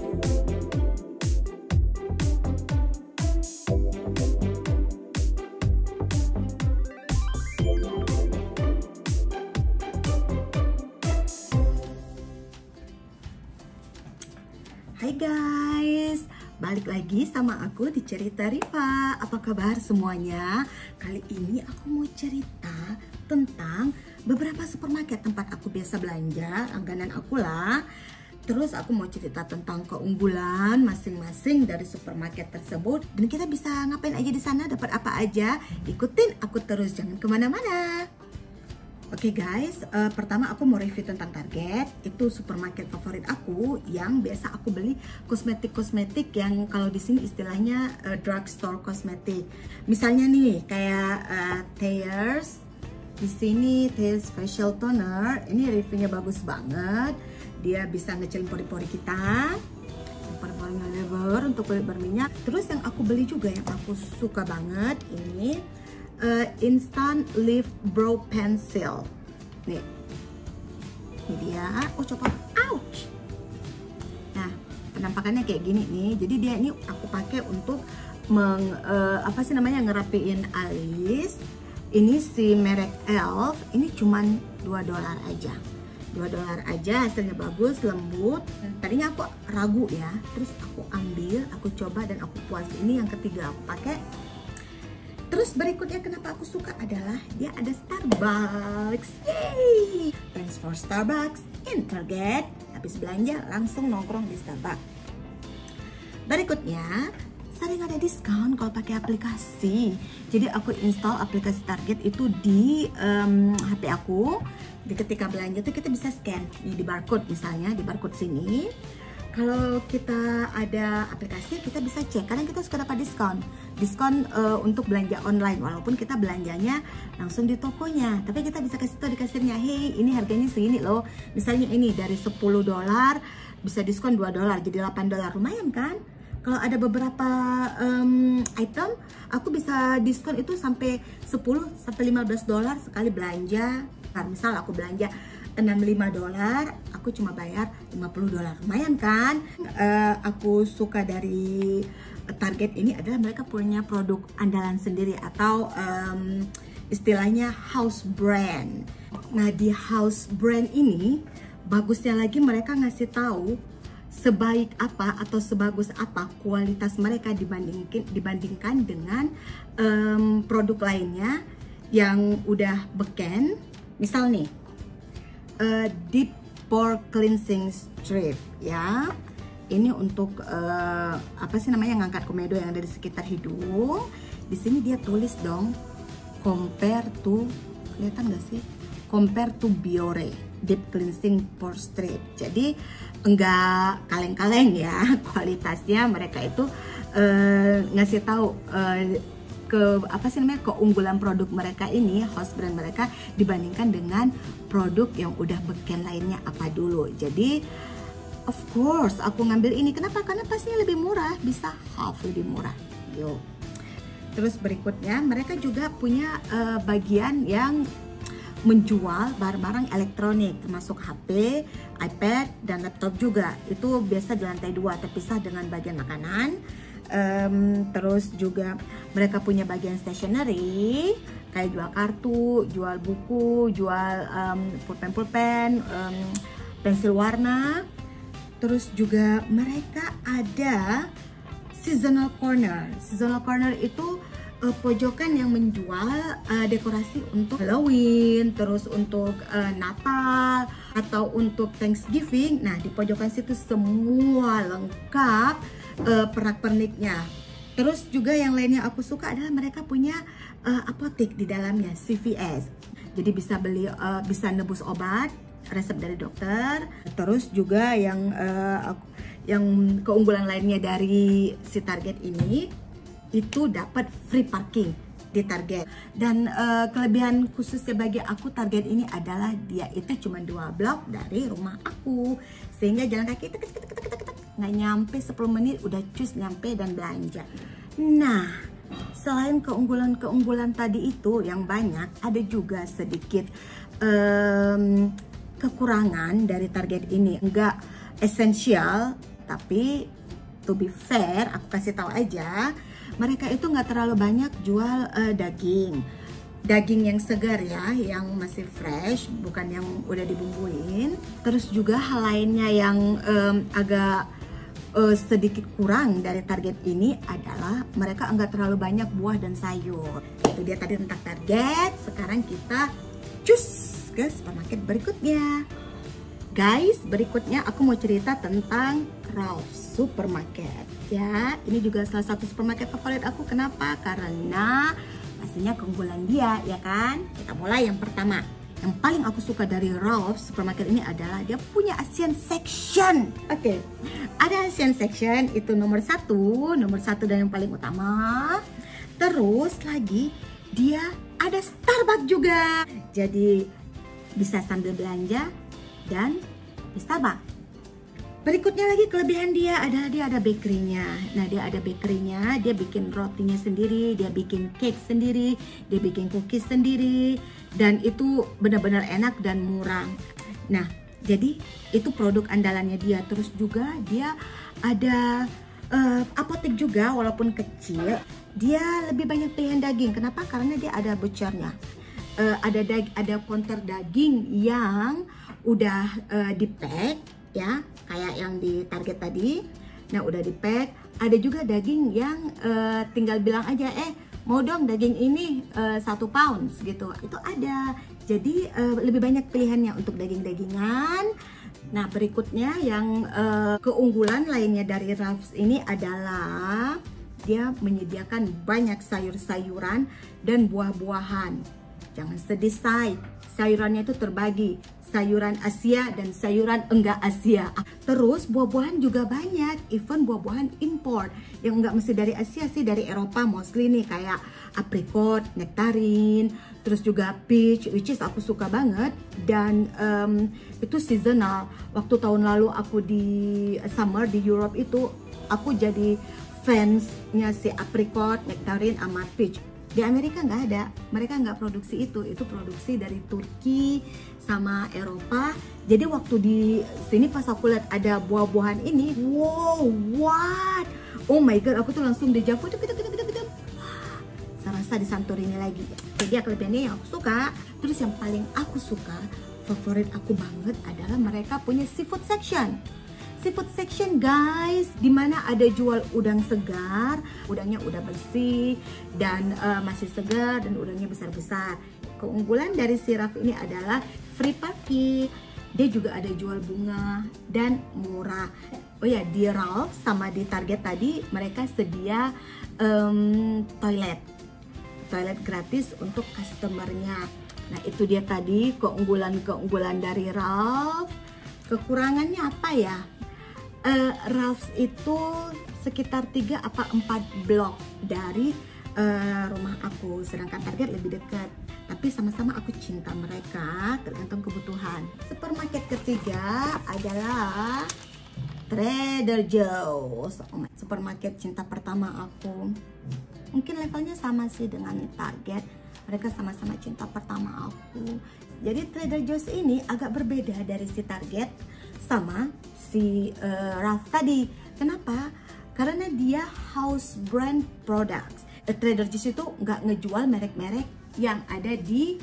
Hai guys, balik lagi sama aku di Cerita Rifa. Apa kabar semuanya? Kali ini aku mau cerita tentang beberapa supermarket tempat aku biasa belanja, langganan aku lah. Terus aku mau cerita tentang keunggulan masing-masing dari supermarket tersebut, dan kita bisa ngapain aja di sana, dapat apa aja. Ikutin aku terus, jangan kemana-mana. Oke guys, pertama aku mau review tentang Target. Itu supermarket favorit aku yang biasa aku beli kosmetik-kosmetik yang kalau di sini istilahnya drugstore kosmetik. Misalnya nih kayak Thayers. Di sini Thayers Facial Toner. Ini reviewnya bagus banget. Dia bisa ngecilin pori-pori kita. Pori-porinya lebar untuk kulit berminyak. Terus yang aku beli juga yang aku suka banget ini Instant Lift Brow Pencil. Nih, ini dia. Oh, coba, ouch. Nah, penampakannya kayak gini nih. Jadi dia ini aku pakai untuk ngerapiin alis. Ini si merek Elf. Ini cuman $2 aja. $2 aja, hasilnya bagus, lembut. Tadinya aku ragu ya, terus aku ambil, aku coba dan aku puas. Ini yang ketiga aku pakai. Terus berikutnya kenapa aku suka adalah dia ada Starbucks. Yay! Thanks for Starbucks in Target. Habis belanja langsung nongkrong di Starbucks. Berikutnya sering ada diskon kalau pakai aplikasi. Jadi aku install aplikasi Target itu di HP aku. Jadi ketika belanja tuh kita bisa scan di barcode, misalnya di barcode sini. Kalau kita ada aplikasi, kita bisa cek. Kadang kita suka dapat diskon untuk belanja online, walaupun kita belanjanya langsung di tokonya. Tapi kita bisa kasih tahu di kasirnya, hey ini harganya segini loh. Misalnya ini dari $10 bisa diskon $2, jadi $8. Lumayan kan? Kalau ada beberapa item, aku bisa diskon itu sampai $10 sampai $15 sekali belanja. Nah, misal aku belanja $65, aku cuma bayar $50. Lumayan kan? Aku suka dari Target ini adalah mereka punya produk andalan sendiri atau istilahnya house brand. Nah, di house brand ini bagusnya lagi mereka ngasih tahu sebaik apa atau sebagus apa kualitas mereka dibandingkan dengan produk lainnya yang udah beken. Misal nih, Deep Pore Cleansing Strip ya. Ini untuk ngangkat komedo yang ada di sekitar hidung. Di sini dia tulis dong, compare to, kelihatan gak sih? Compare to Biore Deep Cleansing Pore Strip. Jadi enggak kaleng-kaleng ya kualitasnya. Mereka itu ngasih tahu keunggulan produk mereka ini, house brand mereka dibandingkan dengan produk yang udah beken lainnya apa dulu. Jadi of course aku ngambil ini. Kenapa? Karena pastinya lebih murah, bisa half lebih murah. Yuk. Terus berikutnya mereka juga punya bagian yang menjual barang-barang elektronik termasuk HP, iPad, dan laptop juga. Itu biasa di lantai 2 terpisah dengan bagian makanan. Terus juga mereka punya bagian stationery kayak jual kartu, jual buku, jual pulpen, pensil warna. Terus juga mereka ada seasonal corner. Seasonal corner itu pojokan yang menjual dekorasi untuk Halloween, terus untuk Natal atau untuk Thanksgiving. Nah, di pojokan situ semua lengkap pernak-perniknya. Terus juga yang lainnya aku suka adalah mereka punya apotek di dalamnya, CVS. Jadi bisa beli, bisa nebus obat resep dari dokter. Terus juga yang keunggulan lainnya dari si Target ini, itu dapat free parking di Target. Dan kelebihan khususnya bagi aku Target ini adalah dia itu cuma 2 blok dari rumah aku, sehingga jalan kaki nggak nyampe 10 menit udah cus nyampe dan belanja. Nah, selain keunggulan tadi itu yang banyak, ada juga sedikit kekurangan dari Target ini. Nggak esensial Tapi to be fair, aku kasih tahu aja, mereka itu nggak terlalu banyak jual daging yang segar ya, yang masih fresh, bukan yang udah dibumbuin. Terus juga hal lainnya yang agak sedikit kurang dari Target ini adalah mereka nggak terlalu banyak buah dan sayur. Itu dia tadi tentang Target. Sekarang kita cus ke supermarket berikutnya. Guys, berikutnya aku mau cerita tentang Ralph's Supermarket ya. Ini juga salah satu supermarket favorit aku. Kenapa? Karena pastinya keunggulan dia, ya kan? Kita mulai yang pertama. Yang paling aku suka dari Ralph's Supermarket ini adalah dia punya Asian section. Oke, ada Asian section, itu nomor satu dan yang paling utama. Terus lagi dia ada Starbucks juga. Jadi bisa sambil belanja dan di Starbucks. Berikutnya lagi kelebihan dia adalah dia ada bakery-nya. Nah, dia ada bakery-nya, dia bikin rotinya sendiri, dia bikin cake sendiri, dia bikin cookies sendiri, dan itu benar-benar enak dan murah. Nah, jadi itu produk andalannya dia. Terus juga dia ada apotek juga, walaupun kecil. Dia lebih banyak pilihan daging. Kenapa? Karena dia ada butchernya. Ada counter daging yang udah di-pack ya, kayak yang di Target tadi. Nah, udah di-pack. Ada juga daging yang tinggal bilang aja, mau dong daging ini 1 pound gitu. Itu ada. Jadi lebih banyak pilihannya untuk daging-dagingan. Nah, berikutnya yang keunggulan lainnya dari Ralph's ini adalah dia menyediakan banyak sayur-sayuran dan buah-buahan. Jangan sedih, say. Sayurannya itu terbagi, sayuran Asia dan sayuran enggak Asia. Terus buah-buahan juga banyak, even buah-buahan import yang enggak mesti dari Asia sih, dari Eropa mostly nih, kayak apricot, nektarin, terus juga peach, which is aku suka banget. Dan itu seasonal. Waktu tahun lalu aku di summer di Europe itu, aku jadi fansnya si apricot, nektarin, sama peach. Di Amerika nggak ada, mereka nggak produksi itu produksi dari Turki sama Eropa. Jadi waktu di sini pas aku lihat ada buah-buahan ini, wow, what? Oh my god, aku tuh langsung dejavu, serasa di Santorini lagi. Jadi kelebihannya yang aku suka. Terus yang paling aku suka, favorit aku banget adalah mereka punya seafood section. Seafood section, guys, dimana ada jual udang segar, udangnya udah bersih dan masih segar, dan udangnya besar-besar. Keunggulan dari si Ralph ini adalah free parking. Dia juga ada jual bunga dan murah. Oh ya, di Ralph sama di Target tadi mereka sedia toilet gratis untuk customernya. Nah, itu dia tadi keunggulan dari Ralph. Kekurangannya apa ya? Ralph's itu sekitar 3 apa 4 blok dari rumah aku, sedangkan Target lebih dekat. Tapi sama-sama aku cinta mereka, tergantung kebutuhan. Supermarket ketiga adalah Trader Joe's. Supermarket cinta pertama aku. Mungkin levelnya sama sih dengan Target. Mereka sama-sama cinta pertama aku. Jadi Trader Joe's ini agak berbeda dari si Target sama si Ralph tadi. Kenapa? Karena dia house brand products. Trader Joe's itu nggak ngejual merek-merek yang ada di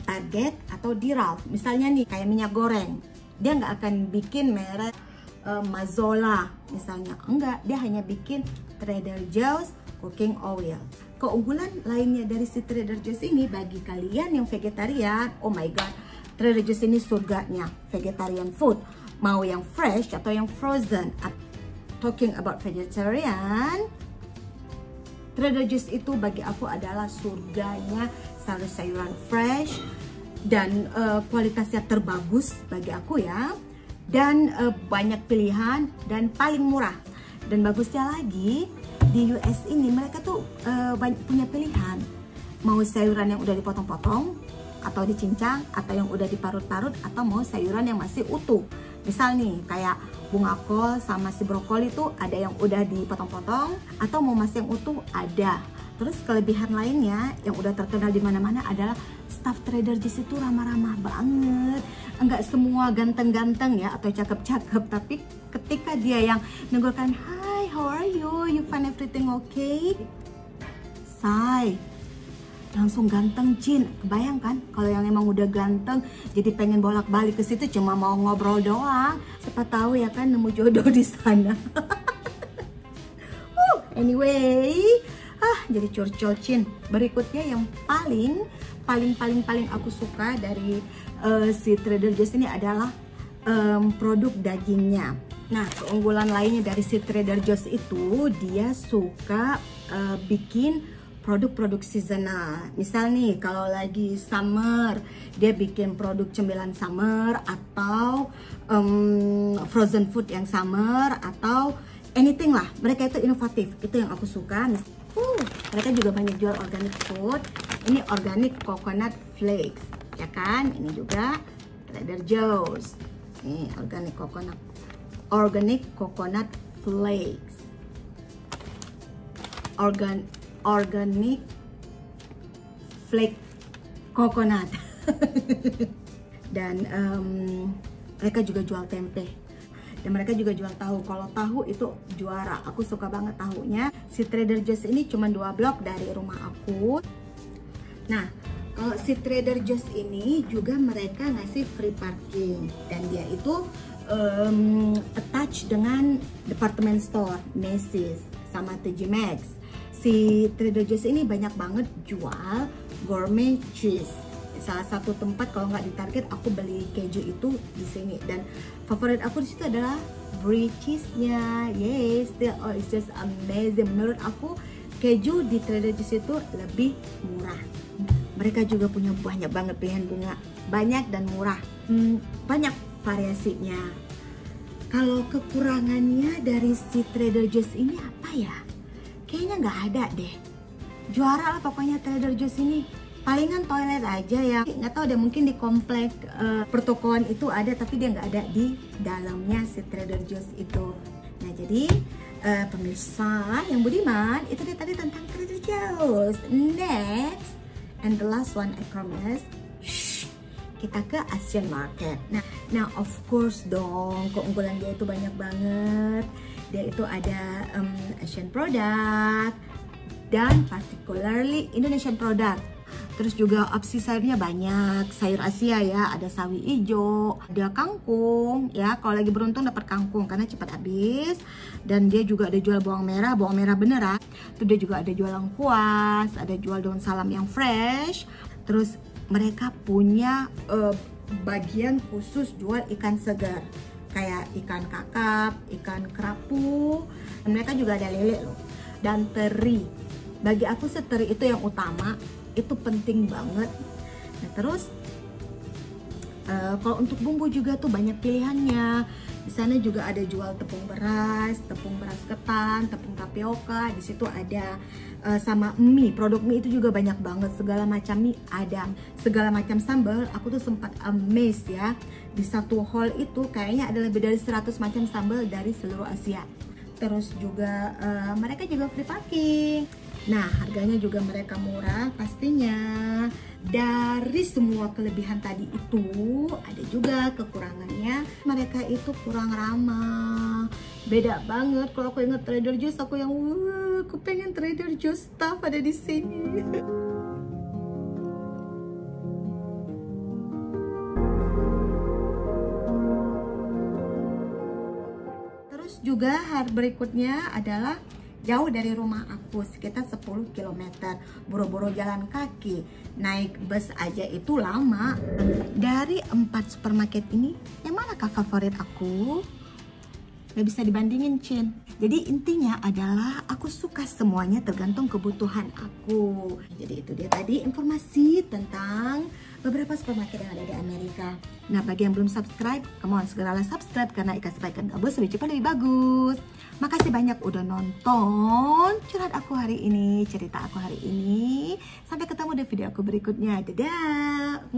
Target atau di Ralph. Misalnya nih kayak minyak goreng, dia nggak akan bikin merek Mazola misalnya. Enggak, dia hanya bikin Trader Joe's cooking oil. Keunggulan lainnya dari si Trader Joe's ini, bagi kalian yang vegetarian, oh my god, Trader Joe's ini surganya vegetarian food. Mau yang fresh atau yang frozen. Talking about vegetarian, Trader Joe's itu bagi aku adalah surganya sayur-sayuran fresh dan kualitasnya terbagus bagi aku ya. Dan banyak pilihan dan paling murah. Dan bagusnya lagi, di US ini mereka tuh banyak punya pilihan. Mau sayuran yang udah dipotong-potong atau dicincang, atau yang udah diparut-parut, atau mau sayuran yang masih utuh. Misal nih kayak bunga kol sama si brokoli itu ada yang udah dipotong-potong, atau mau masih yang utuh ada. Terus kelebihan lainnya yang udah terkenal di mana-mana adalah staff Trader Joe's itu ramah-ramah banget. Enggak semua ganteng-ganteng ya atau cakep-cakep, tapi ketika dia yang negurkan, "Hi, how are you? You find everything okay?" Say, langsung ganteng, Cin. Kebayang kan kalau yang emang udah ganteng jadi pengen bolak-balik ke situ cuma mau ngobrol doang. Siapa tahu ya kan nemu jodoh di sana. Anyway, jadi curcol, Cin. Berikutnya yang paling aku suka dari si Trader Joe's ini adalah produk dagingnya. Nah, keunggulan lainnya dari si Trader Joe's itu dia suka bikin produk-produk seasonal. Misal nih kalau lagi summer dia bikin produk cemilan summer atau frozen food yang summer atau anything lah. Mereka itu inovatif, itu yang aku suka. Mereka juga banyak jual organic food. Ini organic coconut flakes, ya kan? Ini juga Trader Joe's. Nih organic coconut flakes. Organic flake coconut. Dan mereka juga jual tempe. Dan mereka juga jual tahu. Kalau tahu itu juara. Aku suka banget tahunya. Si Trader Joe's ini cuma 2 blok dari rumah aku. Nah, kalau si Trader Joe's ini juga mereka ngasih free parking. Dan dia itu attach dengan department store, Macy's sama TJ Maxx. Si Trader Joe's ini banyak banget jual gourmet cheese. Salah satu tempat kalau nggak di Target aku beli keju itu di sini, dan favorit aku di situ adalah brie cheese-nya. Yes, it's just amazing. Menurut aku keju di Trader Joe's itu lebih murah. Mereka juga punya banyak banget pilihan bunga, banyak dan murah, banyak variasinya. Kalau kekurangannya dari si Trader Joe's ini apa ya? Kayaknya nggak ada deh. Juara lah pokoknya Trader Joe's ini. Palingan toilet aja ya, nggak tahu deh, mungkin di komplek pertokoan itu ada, tapi dia nggak ada di dalamnya si Trader Joe's itu. Nah jadi pemirsa yang budiman, itu dia tadi tentang Trader Joe's. Next and the last one I promise, kita ke Asian market. Nah of course dong, keunggulan dia itu banyak banget. Dia itu ada Asian product dan particularly Indonesian product. Terus juga opsi sayurnya banyak, sayur Asia ya, ada sawi hijau, ada kangkung ya. Kalau lagi beruntung dapat kangkung karena cepat habis. Dan dia juga ada jual bawang merah beneran. Terus dia juga ada jual lengkuas, ada jual daun salam yang fresh. Terus mereka punya bagian khusus jual ikan segar, kayak ikan kakap, ikan kerapu. Dan mereka juga ada lele loh, dan teri. Bagi aku sih teri itu yang utama, itu penting banget. Nah terus kalau untuk bumbu juga tuh banyak pilihannya. Di sana juga ada jual tepung beras ketan, tepung tapioka. Di situ ada sama mie, produk mie itu juga banyak banget. Segala macam mie ada, segala macam sambal. Aku tuh sempat amazed ya, di satu hall itu kayaknya ada lebih dari 100 macam sambal dari seluruh Asia. Terus juga mereka juga free parking. Nah harganya juga mereka murah pastinya. Dari semua kelebihan tadi itu ada juga kekurangannya. Mereka itu kurang ramah. Beda banget. Kalau aku ingat Trader Joe's, aku yang aku pengen Trader Joe's staff ada di sini. Terus juga hal berikutnya adalah jauh dari rumah aku, sekitar 10 km. Boro-boro jalan kaki, naik bus aja itu lama. Dari 4 supermarket ini, yang manakah favorit aku? Gak bisa dibandingin, Cin. Jadi intinya adalah aku suka semuanya tergantung kebutuhan aku. Jadi itu dia tadi informasi tentang beberapa supermarket yang ada di Amerika. Nah bagi yang belum subscribe, come on segeralah subscribe karena ikan sebaikkan gabus lebih cepat lebih bagus. Makasih banyak udah nonton curhat aku hari ini, cerita aku hari ini. Sampai ketemu di video aku berikutnya. Dadah.